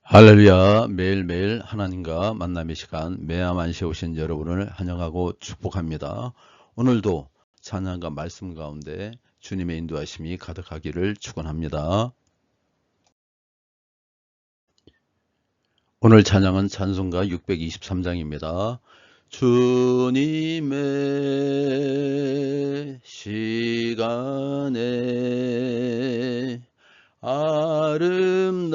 할렐루야. 매일매일 하나님과 만남의 시간 매야만시에 오신 여러분을 환영하고 축복합니다. 오늘도 찬양과 말씀 가운데 주님의 인도하심이 가득하기를 축원합니다. 오늘 찬양은 찬송가 623장입니다. 주님의 시간에 아름답게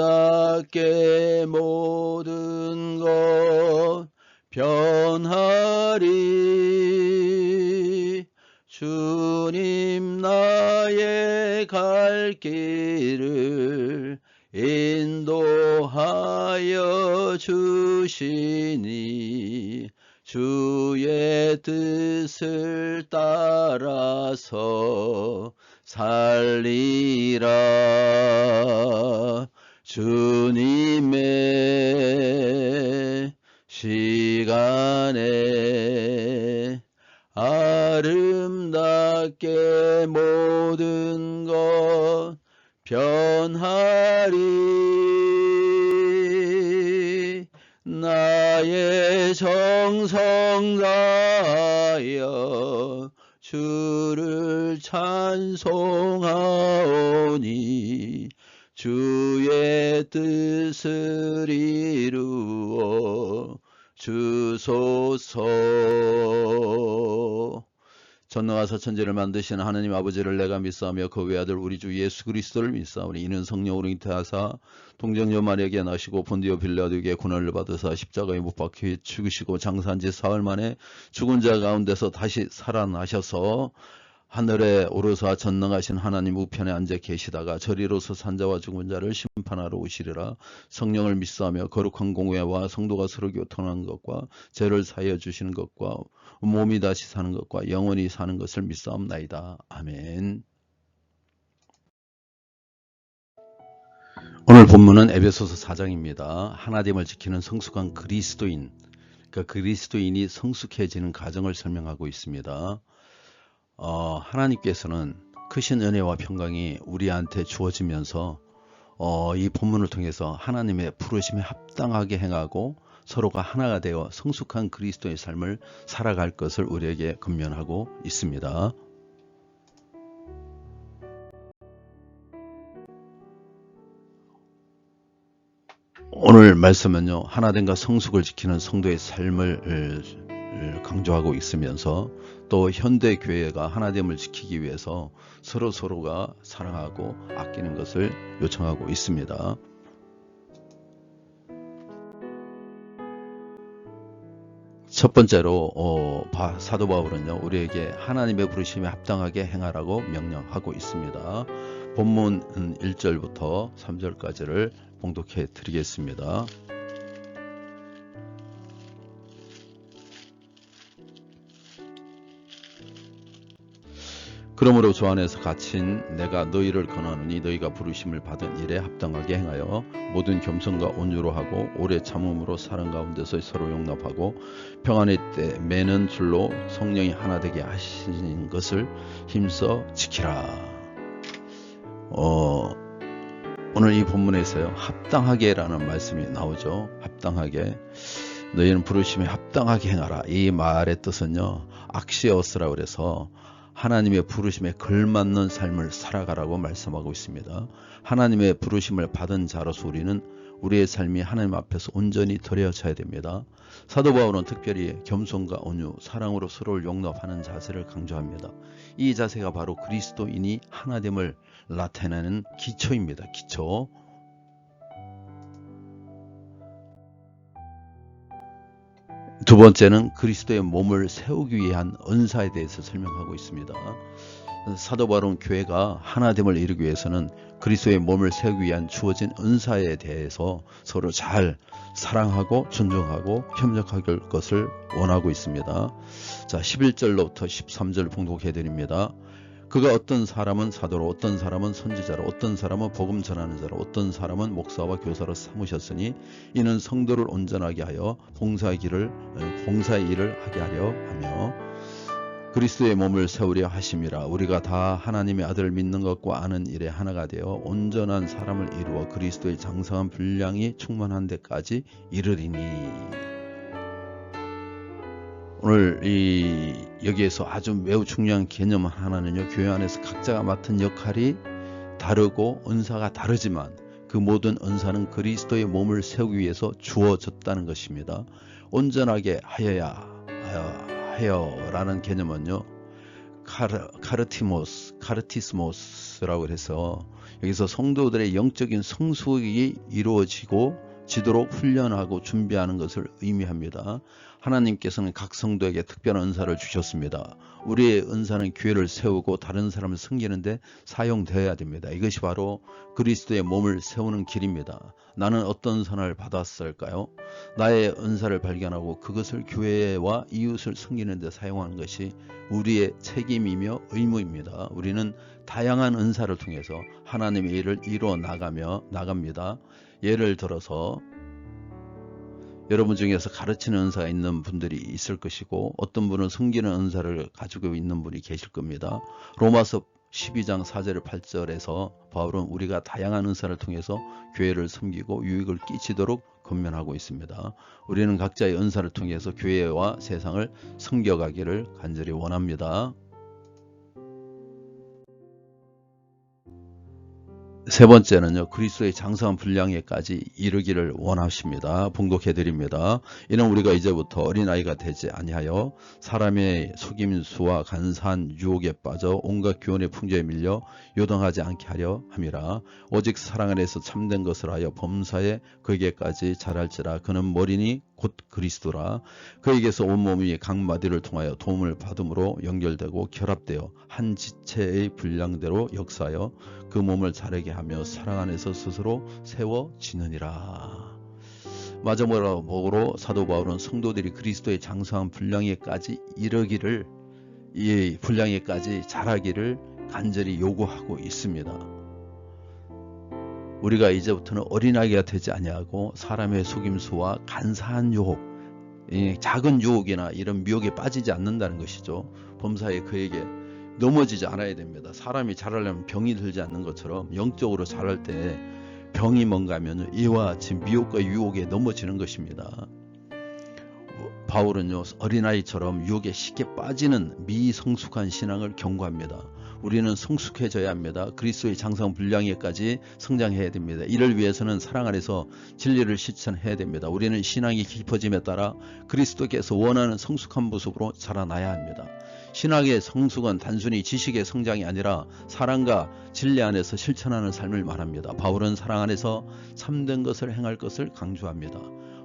모든 것 변하리. 주님 나의 갈 길을 인도하여 주시니 주의 뜻을 따라서 살리라. 주님의 시간에 아름답게 모든 것 변하리. 나의 정성 다하여 주를 찬송하오니 주의 뜻을 이루어 주소서. 전능하사 천지를 만드신 하나님 아버지를 내가 믿사오며 그 외아들 우리 주 예수 그리스도를 믿사오니 이는 성령으로 잉태하사 동정녀 마리아에게 나시고 본디오 빌라도에게 고난을 받으사 십자가에 못 박혀 죽으시고 장사한 지 사흘 만에 죽은 자 가운데서 다시 살아나셔서 하늘에 오르사 전능하신 하나님 우편에 앉아 계시다가 저리로서 산자와 죽은 자를 심판하러 오시리라. 성령을 믿사오며 거룩한 공회와 성도가 서로 교통하는 것과 죄를 사하여 주시는 것과 몸이 다시 사는 것과 영원히 사는 것을 믿사옵나이다. 아멘. 오늘 본문은 에베소서 4장입니다. 하나님을 지키는 성숙한 그리스도인, 그리스도인이 성숙해지는 과정을 설명하고 있습니다. 하나님께서는 크신 은혜와 평강이 우리한테 주어지면서 이 본문을 통해서 하나님의 부르심에 합당하게 행하고 서로가 하나가 되어 성숙한 그리스도의 삶을 살아갈 것을 우리에게 권면하고 있습니다. 오늘 말씀은요, 하나됨과 성숙을 지키는 성도의 삶을 강조하고 있으면서 또 현대 교회가 하나됨을 지키기 위해서 서로가 사랑하고 아끼는 것을 요청하고 있습니다. 첫 번째로 사도 바울은요, 우리에게 하나님의 부르심에 합당하게 행하라고 명령하고 있습니다. 본문 1절부터 3절까지를 봉독해 드리겠습니다. 그러므로 주 안에서 갇힌 내가 너희를 권하노니 너희가 부르심을 받은 일에 합당하게 행하여 모든 겸손과 온유로 하고 오래 참음으로 사랑 가운데서 서로 용납하고 평안의 때 매는 줄로 성령이 하나 되게 하시는 것을 힘써 지키라. 오늘 이 본문에서요, 합당하게라는 말씀이 나오죠. 합당하게. 너희는 부르심에 합당하게 행하라. 이 말의 뜻은요, 악시어스라고 그래서 하나님의 부르심에 걸맞는 삶을 살아가라고 말씀하고 있습니다. 하나님의 부르심을 받은 자로서 우리는 우리의 삶이 하나님 앞에서 온전히 드려져야 됩니다. 사도 바울은 특별히 겸손과 온유, 사랑으로 서로를 용납하는 자세를 강조합니다. 이 자세가 바로 그리스도인이 하나됨을 나타내는 기초입니다. 기초. 두 번째는 그리스도의 몸을 세우기 위한 은사에 대해서 설명하고 있습니다. 사도 바울은 교회가 하나됨을 이루기 위해서는 그리스도의 몸을 세우기 위한 주어진 은사에 대해서 서로 잘 사랑하고 존중하고 협력할 것을 원하고 있습니다. 자, 11절로부터 13절 봉독해 드립니다. 그가 어떤 사람은 사도로, 어떤 사람은 선지자로, 어떤 사람은 복음 전하는 자로, 어떤 사람은 목사와 교사로 삼으셨으니 이는 성도를 온전하게 하여 봉사의 일을 하게 하려 하며, 그리스도의 몸을 세우려 하심이라. 우리가 다 하나님의 아들을 믿는 것과 아는 일에 하나가 되어 온전한 사람을 이루어 그리스도의 장성한 분량이 충만한 데까지 이르리니. 오늘 여기에서 아주 매우 중요한 개념 하나는요, 교회 안에서 각자가 맡은 역할이 다르고 은사가 다르지만 그 모든 은사는 그리스도의 몸을 세우기 위해서 주어졌다는 것입니다. 온전하게 하여라는 개념은요, 카르티스모스라고 해서 여기서 성도들의 영적인 성숙이 이루어지도록 훈련하고 준비하는 것을 의미합니다. 하나님께서는 각 성도에게 특별한 은사를 주셨습니다. 우리의 은사는 교회를 세우고 다른 사람을 섬기는데 사용되어야 됩니다. 이것이 바로 그리스도의 몸을 세우는 길입니다. 나는 어떤 선을 받았을까요? 나의 은사를 발견하고 그것을 교회와 이웃을 섬기는 데 사용하는 것이 우리의 책임이며 의무입니다. 우리는 다양한 은사를 통해서 하나님의 일을 이루어 나갑니다. 예를 들어서 여러분 중에서 가르치는 은사가 있는 분들이 있을 것이고, 어떤 분은 섬기는 은사를 가지고 있는 분이 계실 겁니다. 로마서 12장 4절 8절에서 바울은 우리가 다양한 은사를 통해서 교회를 섬기고 유익을 끼치도록 권면하고 있습니다. 우리는 각자의 은사를 통해서 교회와 세상을 섬겨가기를 간절히 원합니다. 세 번째는요, 그리스도의 장성한 분량에까지 이르기를 원하십니다. 봉독해 드립니다. 이는 우리가 이제부터 어린아이가 되지 아니하여 사람의 속임수와 간사한 유혹에 빠져 온갖 교훈의 풍조에 밀려 요동하지 않게 하려 함이라. 오직 사랑 안에서 참된 것을 하여 범사에 그에게까지 자랄지라. 그는 머리니 곧 그리스도라. 그에게서 온몸이 각 마디를 통하여 도움을 받음으로 연결되고 결합되어 한 지체의 분량대로 역사하여 그 몸을 자라게 하며 사랑 안에서 스스로 세워지느니라. 마지막으로 사도 바울은 성도들이 그리스도의 장성한 분량에까지 이르기를, 이 분량에까지 자라기를 간절히 요구하고 있습니다. 우리가 이제부터는 어린아이가 되지 아니하고 사람의 속임수와 간사한 유혹, 작은 유혹이나 이런 미혹에 빠지지 않는다는 것이죠. 범사에 그에게 넘어지지 않아야 됩니다. 사람이 자라려면 병이 들지 않는 것처럼 영적으로 자랄 때 병이 뭔가 하면 이와 같이 미혹과 유혹에 넘어지는 것입니다. 바울은요, 어린아이처럼 유혹에 쉽게 빠지는 미성숙한 신앙을 경고합니다. 우리는 성숙해져야 합니다. 그리스도의 장성 분량에까지 성장해야 됩니다. 이를 위해서는 사랑 안에서 진리를 실천해야 됩니다. 우리는 신앙이 깊어짐에 따라 그리스도께서 원하는 성숙한 모습으로 자라나야 합니다. 신학의 성숙은 단순히 지식의 성장이 아니라 사랑과 진리 안에서 실천하는 삶을 말합니다. 바울은 사랑 안에서 참된 것을 행할 것을 강조합니다.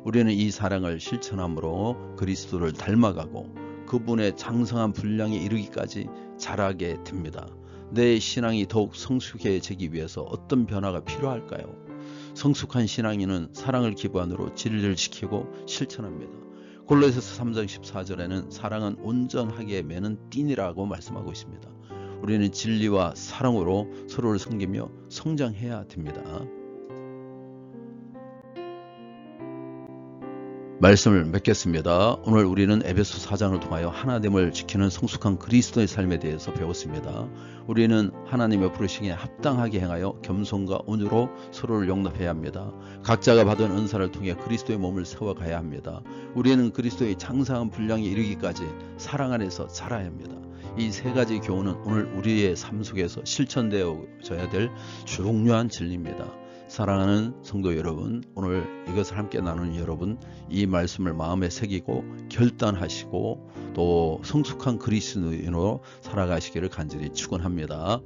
우리는 이 사랑을 실천함으로 그리스도를 닮아가고 그분의 장성한 분량에 이르기까지 자라게 됩니다. 내 신앙이 더욱 성숙해지기 위해서 어떤 변화가 필요할까요? 성숙한 신앙인은 사랑을 기반으로 진리를 지키고 실천합니다. 골로새서 3장 14절에는 사랑은 온전하게 매는 띠니라고 말씀하고 있습니다. 우리는 진리와 사랑으로 서로를 섬기며 성장해야 됩니다. 말씀을 맺겠습니다. 오늘 우리는 에베소 4장을 통하여 하나됨을 지키는 성숙한 그리스도의 삶에 대해서 배웠습니다. 우리는 하나님의 부르심에 합당하게 행하여 겸손과 온유로 서로를 용납해야 합니다. 각자가 받은 은사를 통해 그리스도의 몸을 세워가야 합니다. 우리는 그리스도의 장성한 분량에 이르기까지 사랑 안에서 자라야 합니다. 이 세 가지 교훈은 오늘 우리의 삶 속에서 실천되어져야 될 중요한 진리입니다. 사랑하는 성도 여러분, 오늘 이것을 함께 나누는 여러분, 이 말씀을 마음에 새기고 결단하시고 또 성숙한 그리스도인으로 살아가시기를 간절히 축원합니다.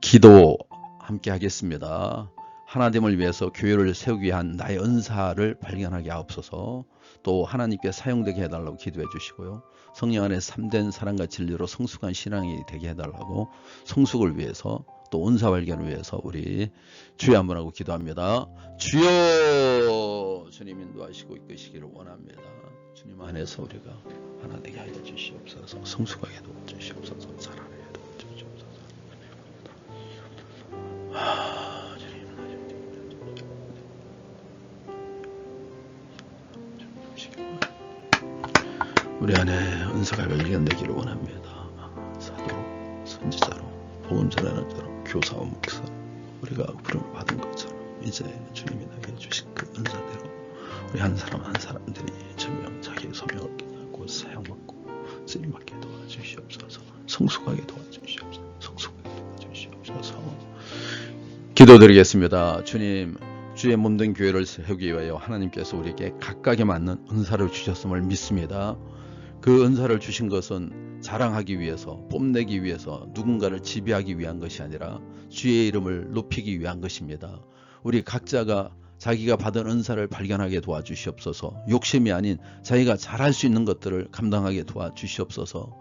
기도 함께 하겠습니다. 하나님을 위해서 교회를 세우기 위한 나의 은사를 발견하게 하옵소서. 또 하나님께 사용되게 해달라고 기도해 주시고요. 성령 안에 참된 사랑과 진리로 성숙한 신앙이 되게 해달라고, 성숙을 위해서 또 은사 발견을 위해서 우리 주여 한번 하고 기도합니다. 주여, 주님 인도하시고 이끄시기를 원합니다. 주님 안에서 우리가 하나 되게 하여 주시옵소서. 성숙하게 도와주시옵소서. 자라게 도와주시옵소서. 우리 안에 은사가 발견되기를 원합니다. 사도로, 선지자로, 복음 전하는 자로, 교사와 목사, 우리가 부름을 받은 것처럼 이제 주님이 나에게 주신 그 은사대로 우리 한 사람 한 사람들이 전명 자기의 소명을 깨닫고 사용받고 쓰임받게 도와주시옵소서. 성숙하게 도와주시옵소서. 성숙하게 도와주시옵소서. 기도드리겠습니다. 주님, 주의 몸된 교회를 세우기 위하여 하나님께서 우리에게 각각에 맞는 은사를 주셨음을 믿습니다. 그 은사를 주신 것은 자랑하기 위해서, 뽐내기 위해서, 누군가를 지배하기 위한 것이 아니라 주의 이름을 높이기 위한 것입니다. 우리 각자가 자기가 받은 은사를 발견하게 도와주시옵소서. 욕심이 아닌 자기가 잘할 수 있는 것들을 감당하게 도와주시옵소서.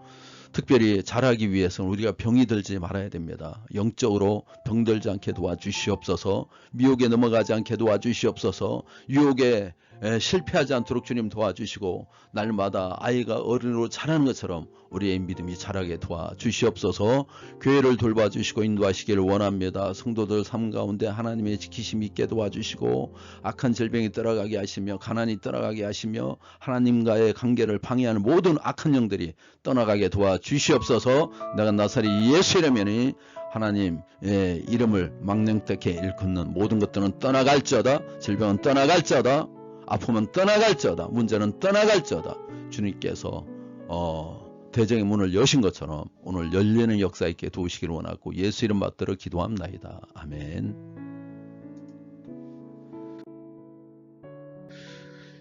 특별히 잘하기 위해서는 우리가 병이 들지 말아야 됩니다. 영적으로 병들지 않게 도와주시옵소서. 미혹에 넘어가지 않게 도와주시옵소서. 유혹에 실패하지 않도록 주님 도와주시고 날마다 아이가 어른으로 자라는 것처럼 우리의 믿음이 자라게 도와주시옵소서. 교회를 돌봐주시고 인도하시기를 원합니다. 성도들 삶 가운데 하나님의 지키심이 있게 도와주시고 악한 질병이 떠나가게 하시며 가난이 떠나가게 하시며 하나님과의 관계를 방해하는 모든 악한 영들이 떠나가게 도와주시옵소서. 내가 나사렛 예수 이름이니 하나님의 이름을 망령되게 일컫는 모든 것들은 떠나갈지어다. 질병은 떠나갈지어다. 아픔은 떠나갈지어다. 문제는 떠나갈지어다. 주님께서 대적의 문을 여신 것처럼 오늘 열리는 역사 있게 도우시기를 원하고 예수 이름 받들어 기도합나이다. 아멘.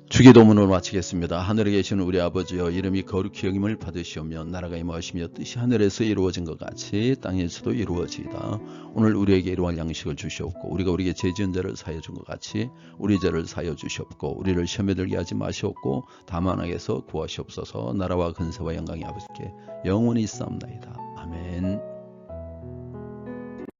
주기도문으로 마치겠습니다. 하늘에 계시는 우리 아버지여, 이름이 거룩히 여김을 받으시오며 나라가 임하시며 뜻이 하늘에서 이루어진 것 같이 땅에서도 이루어지이다. 오늘 우리에게 일용할 양식을 주시옵고 우리가 우리에게 죄 지은 자를 사하여 준 것 같이 우리 죄를 사하여 주시옵고 우리를 시험에 들게 하지 마시옵고 다만 악에서 구하시옵소서. 나라와 근세와 영광이 아버지께 영원히 있사옵나이다. 아멘.